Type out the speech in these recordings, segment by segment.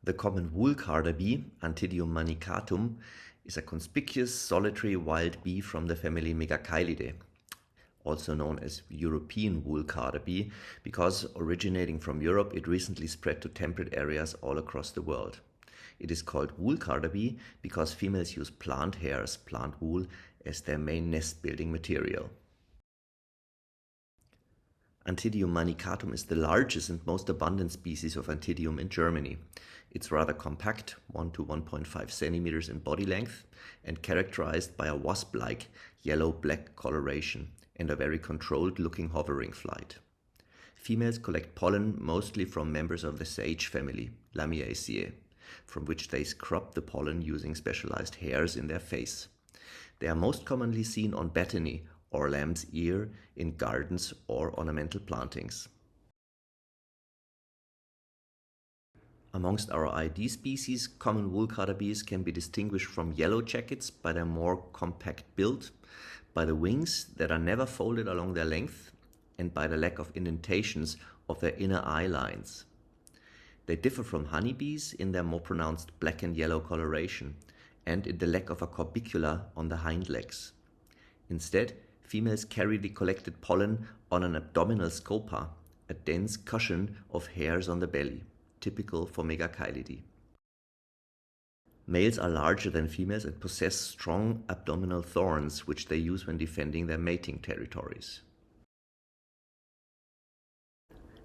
The common woolcarder bee, Anthidium manicatum, is a conspicuous solitary wild bee from the family Megacylidae, also known as European woolcarder bee, because originating from Europe it recently spread to temperate areas all across the world. It is called woolcarder bee because females use plant hairs, plant wool, as their main nest building material. Anthidium manicatum is the largest and most abundant species of Anthidium in Germany. It's rather compact, 1 to 1.5 centimeters in body length, and characterized by a wasp-like yellow-black coloration and a very controlled-looking hovering flight. Females collect pollen mostly from members of the sage family, Lamiaceae, from which they scrub the pollen using specialized hairs in their face. They are most commonly seen on betony, or lamb's ear, in gardens or ornamental plantings. Amongst our ID species, common woolcarder bees can be distinguished from yellow jackets by their more compact build, by the wings that are never folded along their length, and by the lack of indentations of their inner eye lines. They differ from honeybees in their more pronounced black and yellow coloration, and in the lack of a corbicula on the hind legs. Instead, females carry the collected pollen on an abdominal scopa, a dense cushion of hairs on the belly, typical for Megacylidae. Males are larger than females and possess strong abdominal thorns, which they use when defending their mating territories.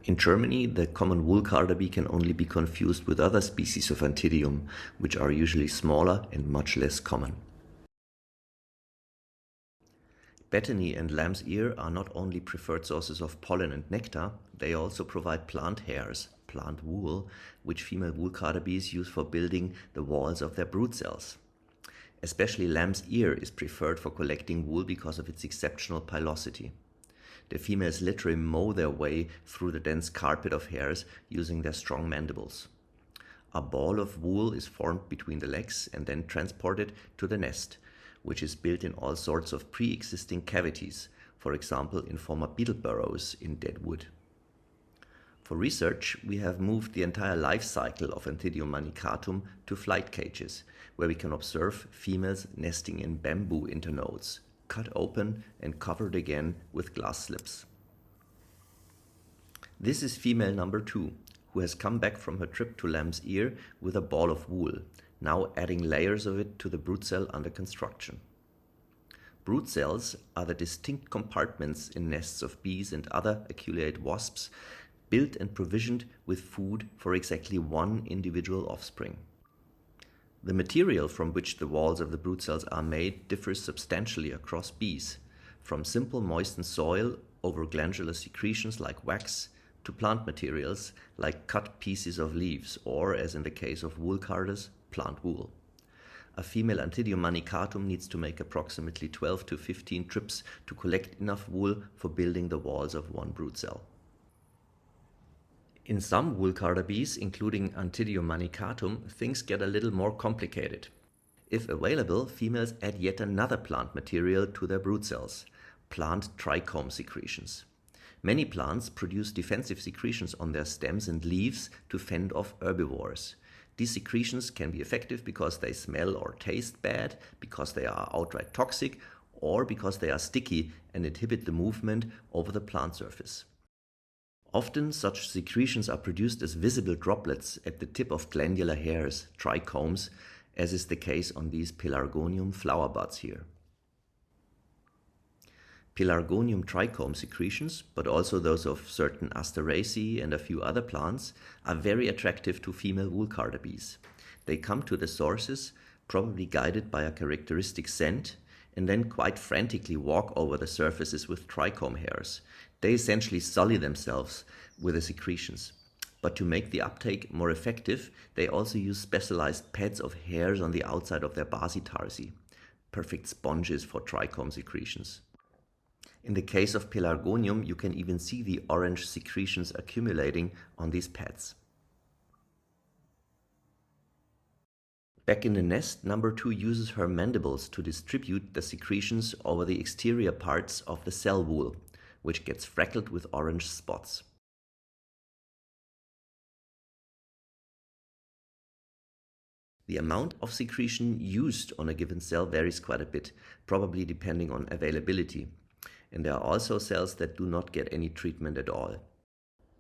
In Germany, the common woolcarder bee can only be confused with other species of Anthidium, which are usually smaller and much less common. Betony and lamb's ear are not only preferred sources of pollen and nectar, they also provide plant hairs, plant wool, which female woolcarder bees use for building the walls of their brood cells. Especially lamb's ear is preferred for collecting wool because of its exceptional pilosity. The females literally mow their way through the dense carpet of hairs using their strong mandibles. A ball of wool is formed between the legs and then transported to the nest, which is built in all sorts of pre-existing cavities, for example in former beetle burrows in dead wood. For research, we have moved the entire life cycle of Anthidium manicatum to flight cages, where we can observe females nesting in bamboo internodes, cut open and covered again with glass slips. This is female number 2, who has come back from her trip to lamb's ear with a ball of wool, now adding layers of it to the brood cell under construction. Brood cells are the distinct compartments in nests of bees and other aculeate wasps, built and provisioned with food for exactly one individual offspring. The material from which the walls of the brood cells are made differs substantially across bees, from simple moistened soil over glandular secretions like wax, to plant materials like cut pieces of leaves or, as in the case of woolcarders, plant wool. A female Anthidium manicatum needs to make approximately 12 to 15 trips to collect enough wool for building the walls of one brood cell. In some woolcarder bees, including Anthidium manicatum, things get a little more complicated. If available, females add yet another plant material to their brood cells, plant trichome secretions. Many plants produce defensive secretions on their stems and leaves to fend off herbivores. These secretions can be effective because they smell or taste bad, because they are outright toxic, or because they are sticky and inhibit the movement over the plant surface. Often such secretions are produced as visible droplets at the tip of glandular hairs, trichomes, as is the case on these Pelargonium flower buds here. Pelargonium trichome secretions, but also those of certain Asteraceae and a few other plants, are very attractive to female woolcarder bees. They come to the sources, probably guided by a characteristic scent, and then quite frantically walk over the surfaces with trichome hairs. They essentially sully themselves with the secretions. But to make the uptake more effective, they also use specialized pads of hairs on the outside of their basitarsi, perfect sponges for trichome secretions. In the case of Pelargonium, you can even see the orange secretions accumulating on these pads. Back in the nest, number 2 uses her mandibles to distribute the secretions over the exterior parts of the cell wool, which gets freckled with orange spots. The amount of secretion used on a given cell varies quite a bit, probably depending on availability. And there are also cells that do not get any treatment at all.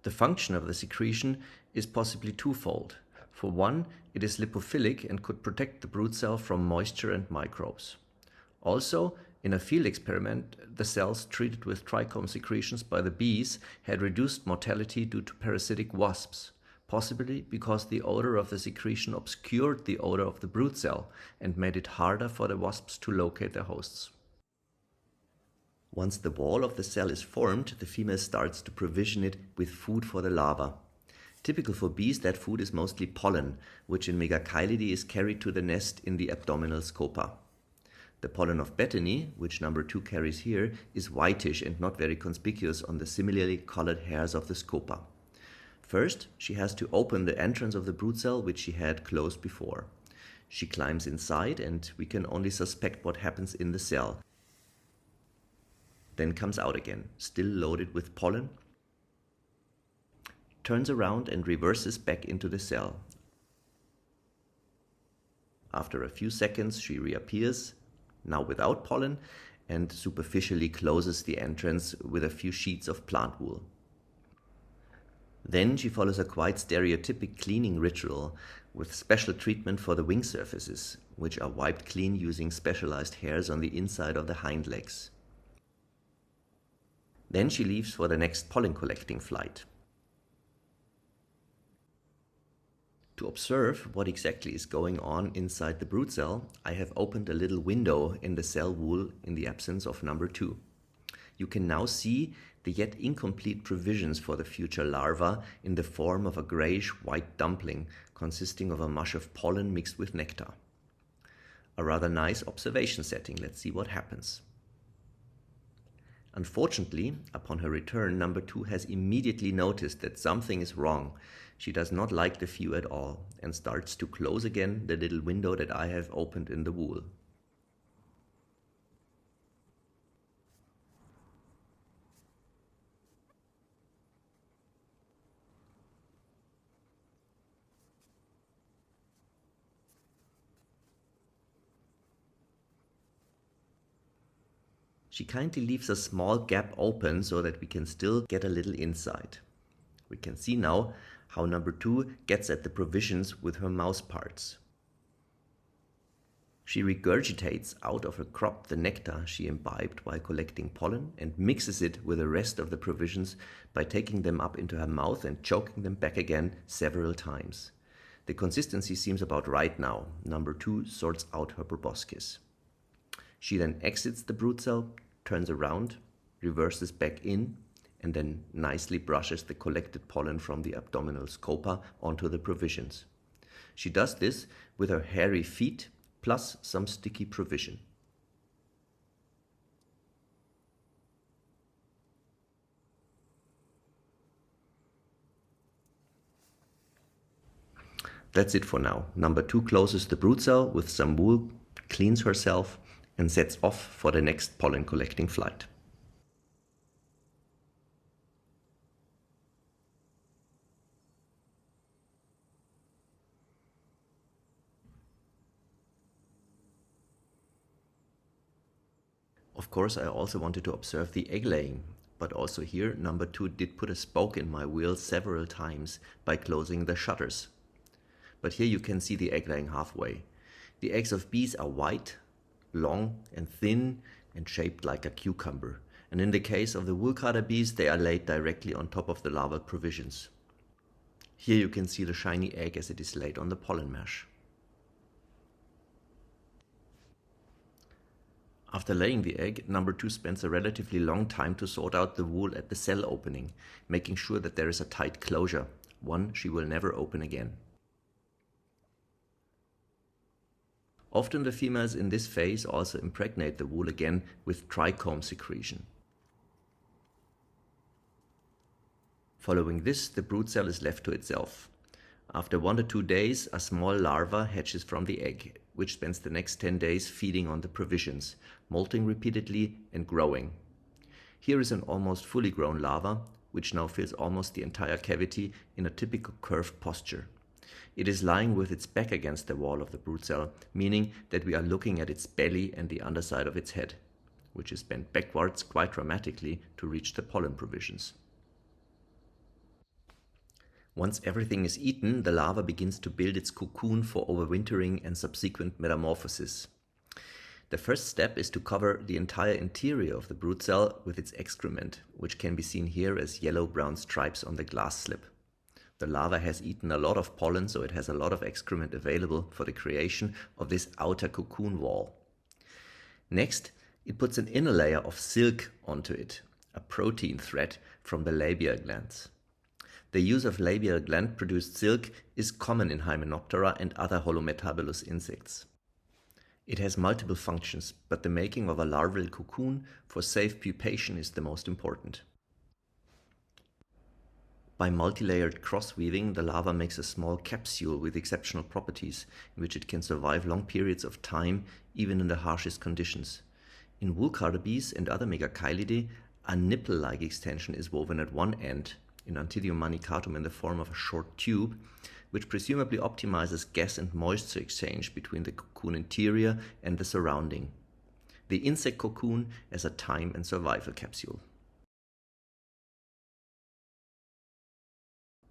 The function of the secretion is possibly twofold. For one, it is lipophilic and could protect the brood cell from moisture and microbes. Also, in a field experiment, the cells treated with trichome secretions by the bees had reduced mortality due to parasitic wasps, possibly because the odor of the secretion obscured the odor of the brood cell and made it harder for the wasps to locate their hosts. Once the wall of the cell is formed, the female starts to provision it with food for the larva. Typical for bees, that food is mostly pollen, which in Megachilidae is carried to the nest in the abdominal scopa. The pollen of Bethany, which number 2 carries here, is whitish and not very conspicuous on the similarly colored hairs of the scopa. First, she has to open the entrance of the brood cell, which she had closed before. She climbs inside, and we can only suspect what happens in the cell. Then comes out again, still loaded with pollen, turns around and reverses back into the cell. After a few seconds, she reappears, now without pollen, and superficially closes the entrance with a few sheets of plant wool. Then she follows a quite stereotypic cleaning ritual with special treatment for the wing surfaces, which are wiped clean using specialized hairs on the inside of the hind legs. Then she leaves for the next pollen collecting flight. To observe what exactly is going on inside the brood cell, I have opened a little window in the cell wall in the absence of number 2. You can now see the yet incomplete provisions for the future larva in the form of a grayish-white dumpling consisting of a mush of pollen mixed with nectar. A rather nice observation setting. Let's see what happens. Unfortunately, upon her return, number 2 has immediately noticed that something is wrong. She does not like the view at all and starts to close again the little window that I have opened in the wool. She kindly leaves a small gap open so that we can still get a little insight. We can see now how number 2 gets at the provisions with her mouth parts. She regurgitates out of her crop the nectar she imbibed while collecting pollen and mixes it with the rest of the provisions by taking them up into her mouth and choking them back again several times. The consistency seems about right now. Number 2 sorts out her proboscis. She then exits the brood cell, turns around, reverses back in, and then nicely brushes the collected pollen from the abdominal scopa onto the provisions. She does this with her hairy feet plus some sticky provision. That's it for now. Number 2 closes the brood cell with some wool, cleans herself, and sets off for the next pollen collecting flight. Of course, I also wanted to observe the egg laying, but also here number 2 did put a spoke in my wheel several times by closing the shutters. But here you can see the egg laying halfway. The eggs of bees are white, long and thin and shaped like a cucumber. And in the case of the woolcarder bees, they are laid directly on top of the larval provisions. Here you can see the shiny egg as it is laid on the pollen mesh. After laying the egg, number 2 spends a relatively long time to sort out the wool at the cell opening, making sure that there is a tight closure, one she will never open again. Often the females in this phase also impregnate the wool again with trichome secretion. Following this, the brood cell is left to itself. After 1 to 2 days, a small larva hatches from the egg, which spends the next 10 days feeding on the provisions, molting repeatedly and growing. Here is an almost fully grown larva, which now fills almost the entire cavity in a typical curved posture. It is lying with its back against the wall of the brood cell, meaning that we are looking at its belly and the underside of its head, which is bent backwards quite dramatically to reach the pollen provisions. Once everything is eaten, the larva begins to build its cocoon for overwintering and subsequent metamorphosis. The first step is to cover the entire interior of the brood cell with its excrement, which can be seen here as yellow-brown stripes on the glass slip. The larva has eaten a lot of pollen, so it has a lot of excrement available for the creation of this outer cocoon wall. Next, it puts an inner layer of silk onto it, a protein thread from the labial glands. The use of labial gland-produced silk is common in Hymenoptera and other holometabolous insects. It has multiple functions, but the making of a larval cocoon for safe pupation is the most important. By multilayered cross-weaving, the larva makes a small capsule with exceptional properties, in which it can survive long periods of time, even in the harshest conditions. In woolcarder bees and other Megachilidae, a nipple-like extension is woven at one end, in Anthidium manicatum in the form of a short tube, which presumably optimizes gas and moisture exchange between the cocoon interior and the surrounding. The insect cocoon as a time and survival capsule.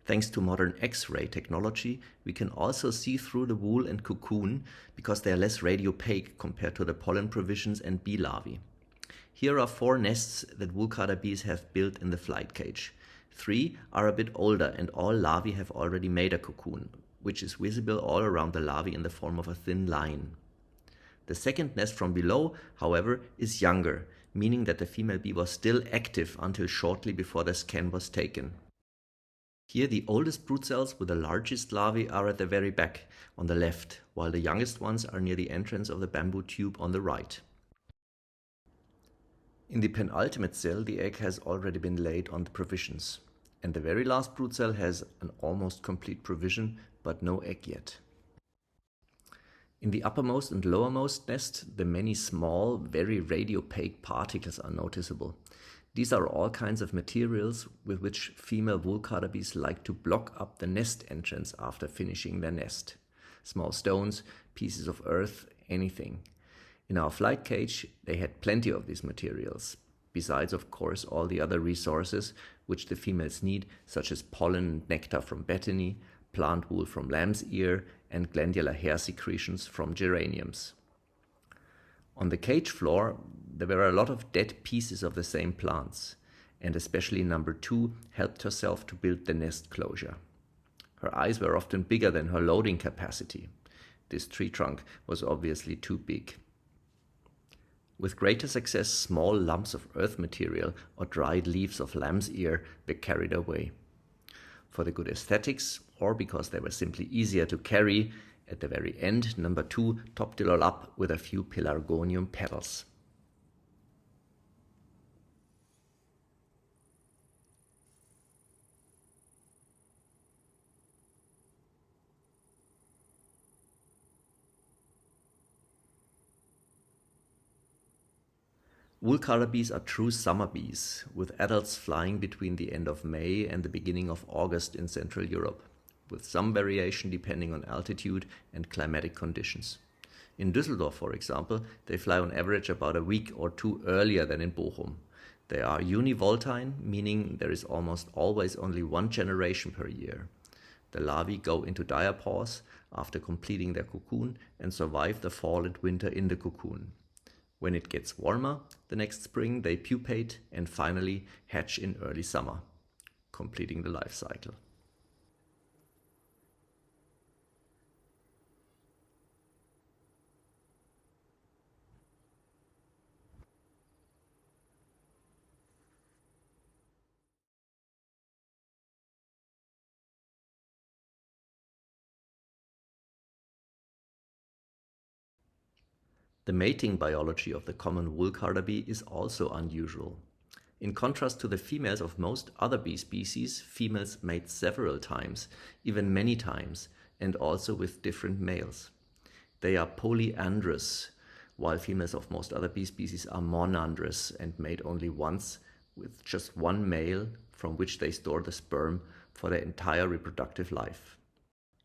Thanks to modern X-ray technology, we can also see through the wool and cocoon because they are less radiopaque compared to the pollen provisions and bee larvae. Here are 4 nests that woolcarder bees have built in the flight cage. 3 are a bit older and all larvae have already made a cocoon, which is visible all around the larvae in the form of a thin line. The second nest from below, however, is younger, meaning that the female bee was still active until shortly before the scan was taken. Here the oldest brood cells with the largest larvae are at the very back, on the left, while the youngest ones are near the entrance of the bamboo tube on the right. In the penultimate cell, the egg has already been laid on the provisions, and the very last brood cell has an almost complete provision, but no egg yet. In the uppermost and lowermost nest, the many small, very radiopaque particles are noticeable. These are all kinds of materials with which female woolcarder bees like to block up the nest entrance after finishing their nest. Small stones, pieces of earth, anything. In our flight cage, they had plenty of these materials, besides, of course, all the other resources which the females need, such as pollen and nectar from betony, plant wool from lamb's ear, and glandular hair secretions from geraniums. On the cage floor, there were a lot of dead pieces of the same plants, and especially number 2 helped herself to build the nest closure. Her eyes were often bigger than her loading capacity. This tree trunk was obviously too big. With greater success, small lumps of earth material or dried leaves of lamb's ear were carried away. For the good aesthetics, or because they were simply easier to carry, at the very end, number 2 topped it all up with a few pelargonium petals. Woolcarder bees are true summer bees, with adults flying between the end of May and the beginning of August in Central Europe, with some variation depending on altitude and climatic conditions. In Düsseldorf, for example, they fly on average about a week or 2 earlier than in Bochum. They are univoltine, meaning there is almost always only one generation per year. The larvae go into diapause after completing their cocoon and survive the fall and winter in the cocoon. When it gets warmer, the next spring they pupate and finally hatch in early summer, completing the life cycle. The mating biology of the common woolcarder bee is also unusual. In contrast to the females of most other bee species, females mate several times, even many times, and also with different males. They are polyandrous, while females of most other bee species are monandrous and mate only once with just one male from which they store the sperm for their entire reproductive life.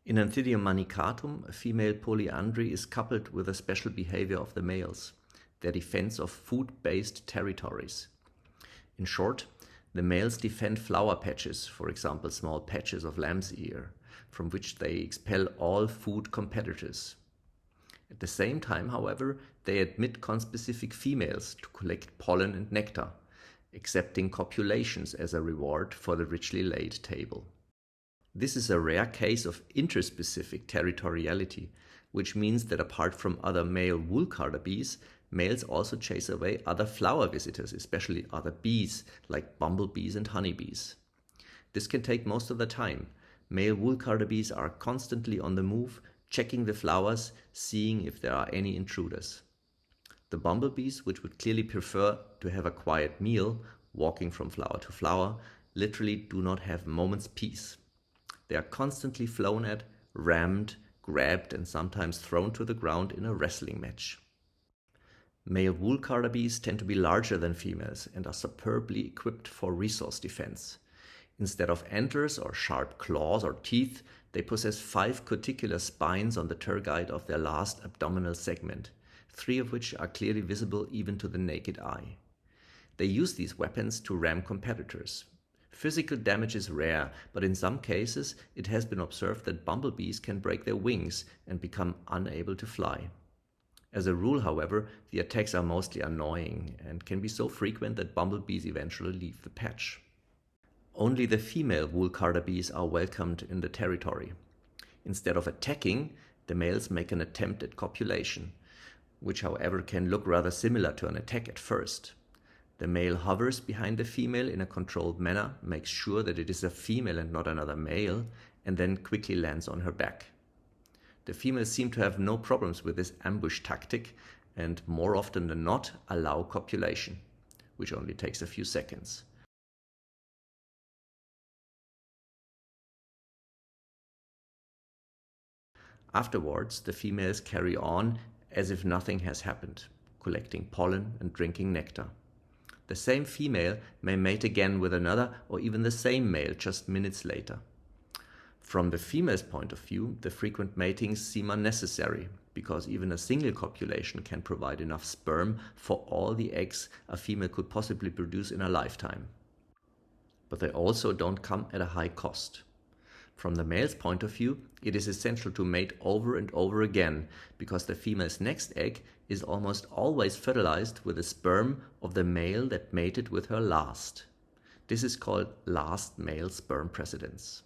In Anthidium manicatum, female polyandry is coupled with a special behavior of the males, their defense of food-based territories. In short, the males defend flower patches, for example small patches of lamb's ear, from which they expel all food competitors. At the same time, however, they admit conspecific females to collect pollen and nectar, accepting copulations as a reward for the richly laid table. This is a rare case of interspecific territoriality, which means that apart from other male woolcarder bees, males also chase away other flower visitors, especially other bees like bumblebees and honeybees. This can take most of the time. Male woolcarder bees are constantly on the move, checking the flowers, seeing if there are any intruders. The bumblebees, which would clearly prefer to have a quiet meal, walking from flower to flower, literally do not have a moment's peace. They are constantly flown at, rammed, grabbed, and sometimes thrown to the ground in a wrestling match. Male woolcarder bees tend to be larger than females and are superbly equipped for resource defense. Instead of antlers or sharp claws or teeth, they possess 5 cuticular spines on the tergite of their last abdominal segment, 3 of which are clearly visible even to the naked eye. They use these weapons to ram competitors. Physical damage is rare, but in some cases it has been observed that bumblebees can break their wings and become unable to fly. As a rule, however, the attacks are mostly annoying and can be so frequent that bumblebees eventually leave the patch. Only the female woolcarder bees are welcomed in the territory. Instead of attacking, the males make an attempt at copulation, which however can look rather similar to an attack at first. The male hovers behind the female in a controlled manner, makes sure that it is a female and not another male, and then quickly lands on her back. The females seem to have no problems with this ambush tactic and more often than not allow copulation, which only takes a few seconds. Afterwards, the females carry on as if nothing has happened, collecting pollen and drinking nectar. The same female may mate again with another or even the same male just minutes later. From the female's point of view, the frequent matings seem unnecessary, because even a single copulation can provide enough sperm for all the eggs a female could possibly produce in a lifetime. But they also don't come at a high cost. From the male's point of view, it is essential to mate over and over again, because the female's next egg is almost always fertilized with the sperm of the male that mated with her last. This is called last male sperm precedence.